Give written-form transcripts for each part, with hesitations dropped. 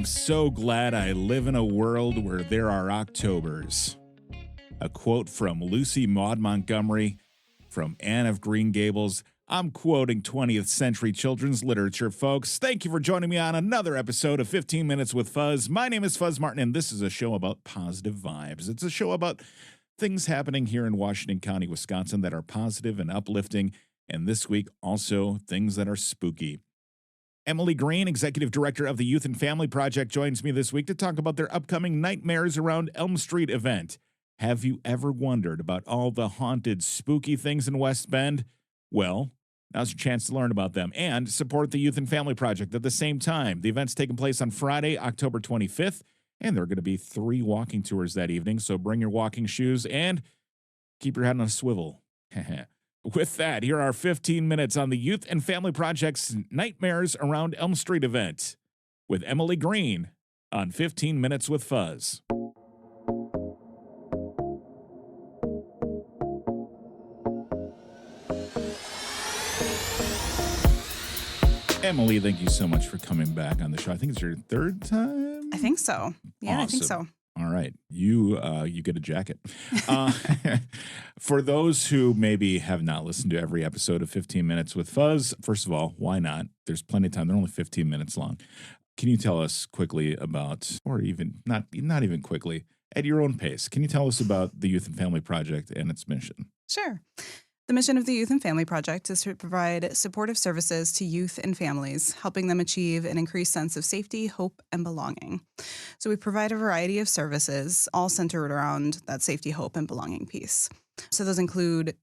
so glad I live in a world where there are Octobers. A quote from Lucy Maud Montgomery from Anne of Green Gables. I'm quoting 20th century children's literature, folks. Thank you for joining me on another episode of 15 Minutes with Fuzz. My name is Fuzz Martin, and this is a show about positive vibes. It's a show about things happening here in Washington County, Wisconsin that are positive and uplifting, and this week also things that are spooky. Emily Greene, Executive Director of the Youth and Family Project, joins me this week to talk about their upcoming Nightmares Around Elm Street event. Have you ever wondered about all the haunted, spooky things in West Bend? Well, now's your chance to learn about them and support the Youth and Family Project at the same time. The event's taking place on Friday, October 25th, and there are going to be 3 walking tours that evening, so bring your walking shoes and keep your head on a swivel. With that, here are 15 minutes on the Youth and Family Project's Nightmares Around Elm Street event with Emily Greene on 15 Minutes with Fuzz. Emily, thank you so much for coming back on the show. I think it's your 3rd time? I think so. Yeah, awesome. I think so. All right. You get a jacket. For those who maybe have not listened to every episode of 15 Minutes with Fuzz, first of all, why not? There's plenty of time. They're only 15 minutes long. Can you tell us quickly about, or even not even quickly, at your own pace, can you tell us about the Youth and Family Project and its mission? Sure. The mission of the Youth and Family Project is to provide supportive services to youth and families, helping them achieve an increased sense of safety, hope, and belonging. So we provide a variety of services, all centered around that safety, hope, and belonging piece. So those include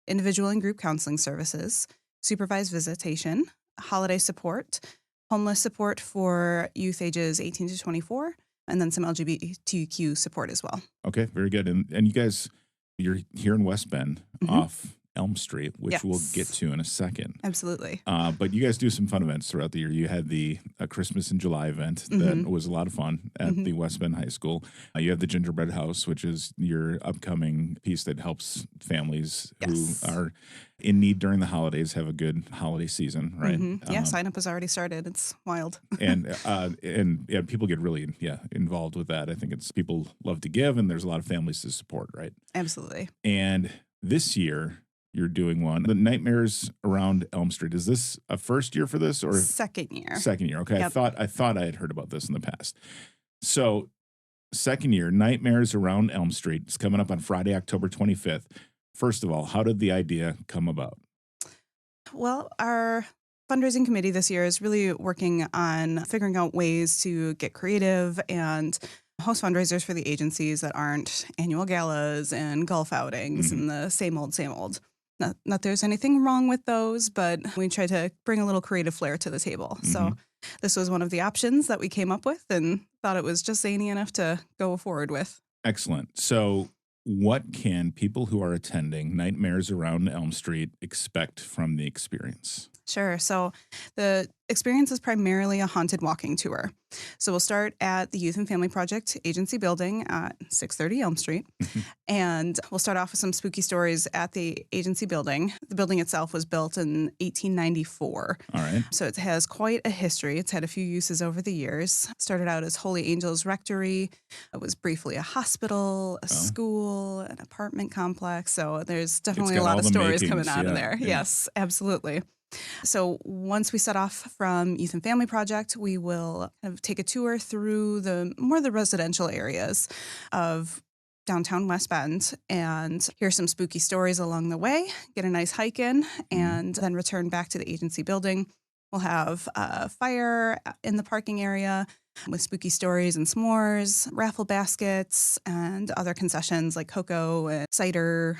individual and group counseling services, supervised visitation, holiday support, homeless support for youth ages 18 to 24, and then some LGBTQ support as well. Okay, very good. And you guys, you're here in West Bend off Elm Street, which we'll get to in a second. Absolutely. But you guys do some fun events throughout the year. You had the Christmas in July event that was a lot of fun at the West Bend High School. You have the Gingerbread House, which is your upcoming piece that helps families who are in need during the holidays have a good holiday season, right? Yeah, sign up has already started. It's wild. and people get really involved with that. I think it's people love to give, and there's a lot of families to support, right? Absolutely. And this year, you're doing one. The Nightmares Around Elm Street. Is this a first year for this or second year? Second year. Okay. Yep. I thought I had heard about this in the past. So, second year, Nightmares Around Elm Street is coming up on Friday, October 25th. First of all, how did the idea come about? Well, our fundraising committee this year is really working on figuring out ways to get creative and host fundraisers for the agencies that aren't annual galas and golf outings and the same old, same old. Not there's anything wrong with those, but we try to bring a little creative flair to the table. So this was one of the options that we came up with and thought it was just zany enough to go forward with. Excellent. So what can people who are attending Nightmares Around Elm Street expect from the experience? Sure. So the experience is primarily a haunted walking tour. So we'll start at the Youth and Family Project Agency Building at 630 Elm Street. And we'll start off with some spooky stories at the agency building. The building itself was built in 1894. All right. So it has quite a history. It's had a few uses over the years. Started out as Holy Angels Rectory. It was briefly a hospital, a school, an apartment complex. So there's definitely a lot of stories coming out of there. Yeah. Yes, absolutely. So once we set off from Youth and Family Project, we will kind of take a tour through the residential areas of downtown West Bend and hear some spooky stories along the way, get a nice hike in, and then return back to the agency building. We'll have a fire in the parking area with spooky stories and s'mores, raffle baskets, and other concessions like cocoa and cider.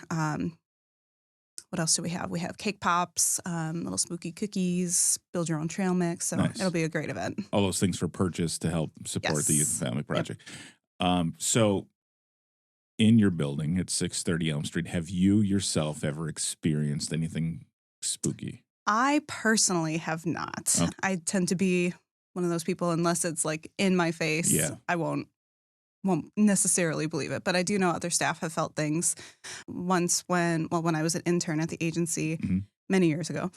What else do we have? We have cake pops, little spooky cookies, build your own trail mix. So it'll be a great event. All those things for purchase to help support the Youth and Family Project. So in your building at 630 Elm Street, have you yourself ever experienced anything spooky? I personally have not. Okay. I tend to be one of those people, unless it's like in my face, I won't necessarily believe it, but I do know other staff have felt things once when I was an intern at the agency many years ago.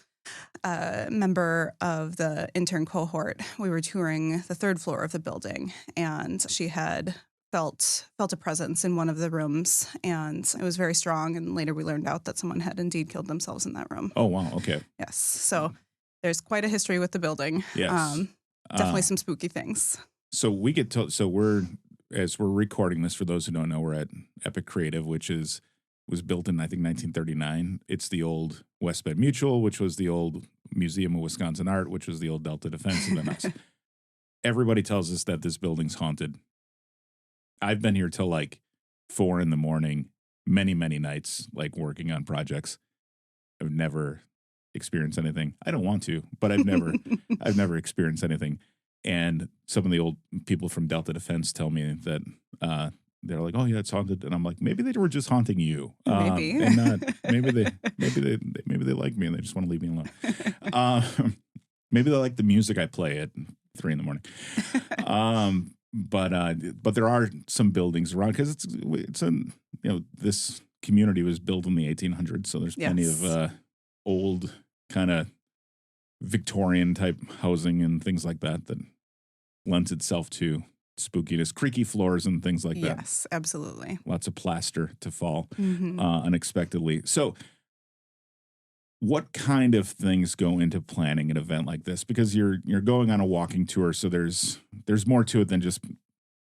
a member of the intern cohort. We were touring the third floor of the building, and she had felt a presence in one of the rooms, and it was very strong. And later we learned out that someone had indeed killed themselves in that room. Oh, wow. Okay. Yes. So there's quite a history with the building. Yes. Definitely some spooky things. So we get to, as we're recording this, for those who don't know, we're at Epic Creative, which was built in, I think, 1939. It's the old West Bend Mutual, which was the old Museum of Wisconsin Art, which was the old Delta Defense, and then us. Everybody tells us that this building's haunted. I've been here till like 4 a.m, many, many nights, like working on projects. I've never experienced anything. I don't want to, but I've never experienced anything. And some of the old people from Delta Defense tell me that they're like, "Oh yeah, it's haunted," and I'm like, maybe they were just haunting you, Maybe, and not maybe they like me and they just want to leave me alone. Maybe they like the music I play at 3 a.m. But there are some buildings around because it's this community was built in the 1800s, so there's plenty of old kind of Victorian type housing and things like that lends itself to spookiness, creaky floors and things like that. Yes, absolutely. Lots of plaster to fall unexpectedly. So what kind of things go into planning an event like this? Because you're going on a walking tour, so there's more to it than just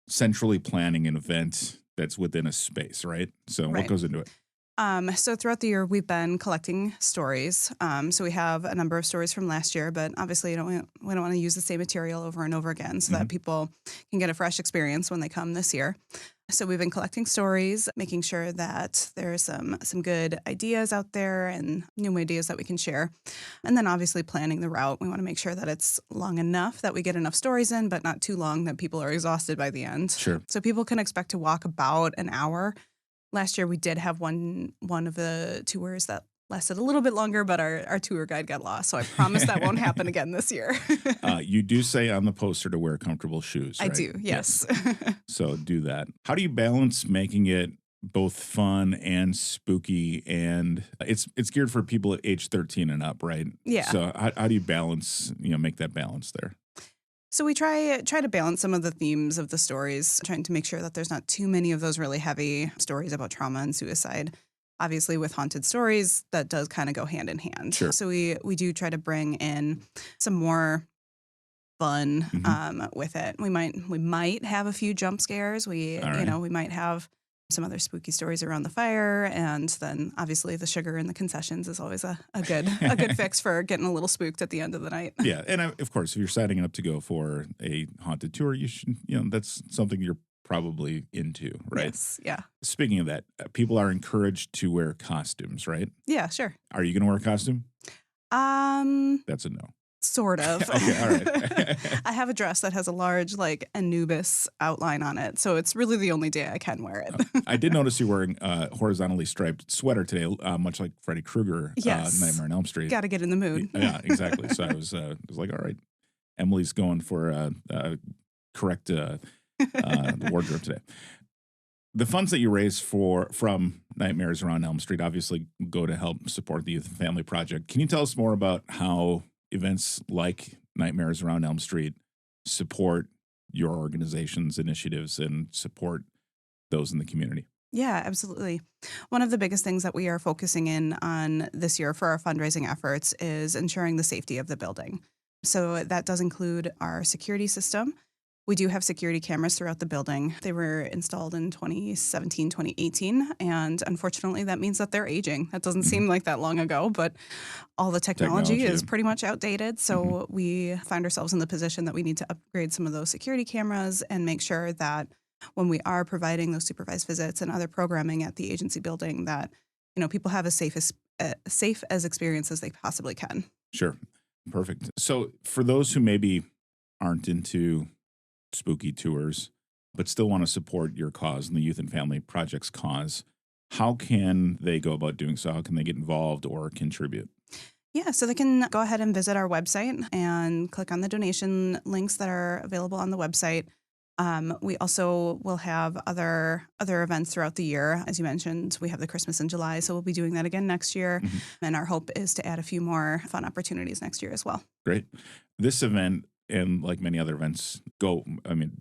centrally planning an event that's within a space, right? So what goes into it? So throughout the year, we've been collecting stories. So we have a number of stories from last year, but obviously we don't want to use the same material over and over again so that people can get a fresh experience when they come this year. So we've been collecting stories, making sure that there's some good ideas out there and new ideas that we can share. And then obviously planning the route. We want to make sure that it's long enough that we get enough stories in, but not too long that people are exhausted by the end. Sure. So people can expect to walk about an hour. Last year, we did have one of the tours that lasted a little bit longer, but our tour guide got lost. So I promise that won't happen again this year. You do say on the poster to wear comfortable shoes, right? I do, yes. So do that. How do you balance making it both fun and spooky? And it's geared for people at age 13 and up, right? Yeah. So how do you balance, make that balance there? So we try to balance some of the themes of the stories, trying to make sure that there's not too many of those really heavy stories about trauma and suicide. Obviously, with haunted stories, that does kind of go hand in hand. Sure. So we do try to bring in some more fun with it. We might have a few jump scares. We might have some other spooky stories around the fire, and then obviously the sugar and the concessions is always a good fix for getting a little spooked at the end of the night. Yeah, and of course, if you're signing up to go for a haunted tour, you should, that's something you're probably into, right? Yes, yeah. Speaking of that, people are encouraged to wear costumes, right? Yeah, sure. Are you going to wear a costume? That's a no. Sort of. Okay, all right. I have a dress that has a large, Anubis outline on it, so it's really the only day I can wear it. I did notice you wearing a horizontally striped sweater today, much like Freddy Krueger, yes. Nightmare on Elm Street. Got to get in the mood. Yeah, exactly. So I was like, all right, Emily's going for correct wardrobe today. The funds that you raise from Nightmares Around Elm Street obviously go to help support the Youth and Family Project. Can you tell us more about how events like Nightmares Around Elm Street support your organization's initiatives and support those in the community? Yeah, absolutely. One of the biggest things that we are focusing in on this year for our fundraising efforts is ensuring the safety of the building. So that does include our security system. We do have security cameras throughout the building. They were installed in 2017, 2018, and unfortunately that means that they're aging. That doesn't seem like that long ago, but all the technology is pretty much outdated. So we find ourselves in the position that we need to upgrade some of those security cameras and make sure that when we are providing those supervised visits and other programming at the agency building that, people have as safe as experience as they possibly can. Sure. Perfect. So for those who maybe aren't into spooky tours, but still want to support your cause and the Youth and Family Project's cause, how can they go about doing so? How can they get involved or contribute? Yeah, so they can go ahead and visit our website and click on the donation links that are available on the website. We also will have other events throughout the year. As you mentioned, we have the Christmas in July, so we'll be doing that again next year. Mhm. And our hope is to add a few more fun opportunities next year as well. Great. This event and like many other events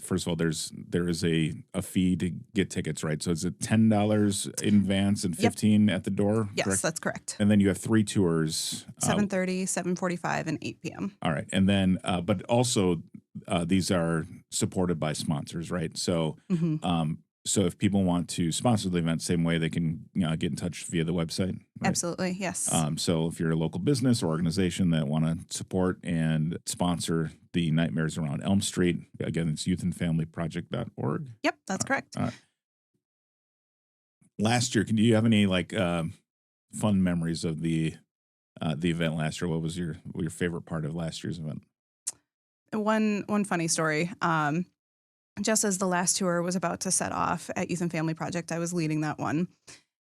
first of all, there is a fee to get tickets, right? So is it $10 in advance and 15 at the door? Yes, correct? that's correct. And then you have 3 tours. 7:30, 7:45, and 8 p.m. All right. And then, but also these are supported by sponsors, right? So, Mhm. so if people want to sponsor the event, same way they can get in touch via the website. Right? Absolutely, yes. So if you're a local business or organization that want to support and sponsor the Nightmares Around Elm Street, again, it's youthandfamilyproject.org. Yep, that's correct. Last year, do you have any fun memories of the event last year? What was your favorite part of last year's event? One funny story. Just as the last tour was about to set off at Youth and Family Project, I was leading that one.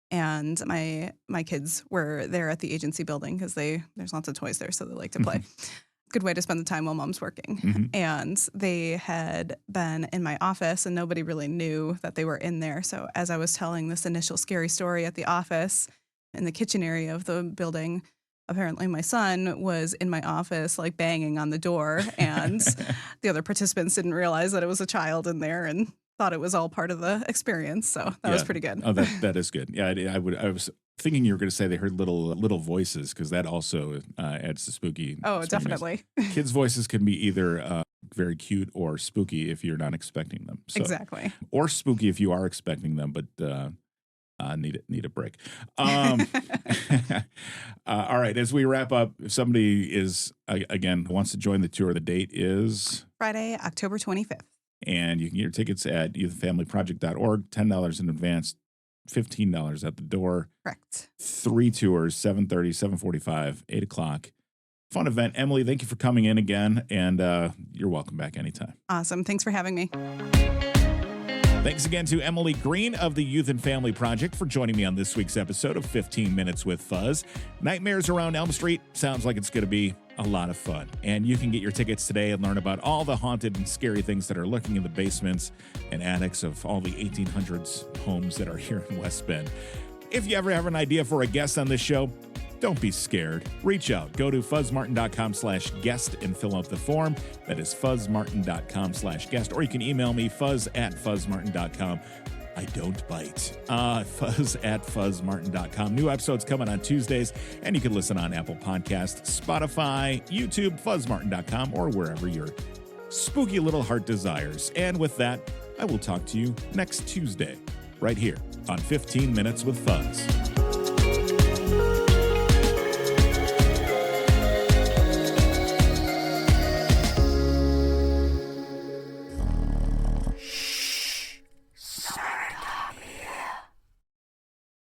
And my kids were there at the agency building because there's lots of toys there, so they like to play. Good way to spend the time while mom's working. Mm-hmm. And they had been in my office and nobody really knew that they were in there. So as I was telling this initial scary story at the office in the kitchen area of the building, apparently my son was in my office like banging on the door, and the other participants didn't realize that it was a child in there and thought it was all part of the experience. So that was pretty good. Oh, that is good. Yeah, I was thinking you were going to say they heard little voices, because that also adds to spooky. Oh, definitely. Kids' voices can be either very cute or spooky if you're not expecting them. So, exactly. Or spooky if you are expecting them, but need a break. All right, as we wrap up, if somebody is again wants to join the tour, the date is Friday, October 25th. And you can get your tickets at youthfamilyproject.org, $10 in advance, $15 at the door. Correct. 3 tours, 7:30, 7:45, 8 o'clock. Fun event. Emily, thank you for coming in again, and you're welcome back anytime. Awesome. Thanks for having me. Thanks again to Emily Greene of the Youth and Family Project for joining me on this week's episode of 15 Minutes with Fuzz. Nightmares Around Elm Street sounds like it's going to be a lot of fun. And you can get your tickets today and learn about all the haunted and scary things that are lurking in the basements and attics of all the 1800s homes that are here in West Bend. If you ever have an idea for a guest on this show, don't be scared. Reach out. Go to fuzzmartin.com/guest and fill out the form. That is fuzzmartin.com/guest. Or you can email me, fuzz@fuzzmartin.com. I don't bite. Fuzz@fuzzmartin.com. New episodes coming on Tuesdays, and you can listen on Apple Podcasts, Spotify, YouTube, fuzzmartin.com, or wherever your spooky little heart desires. And with that, I will talk to you next Tuesday, right here on 15 Minutes with Fuzz.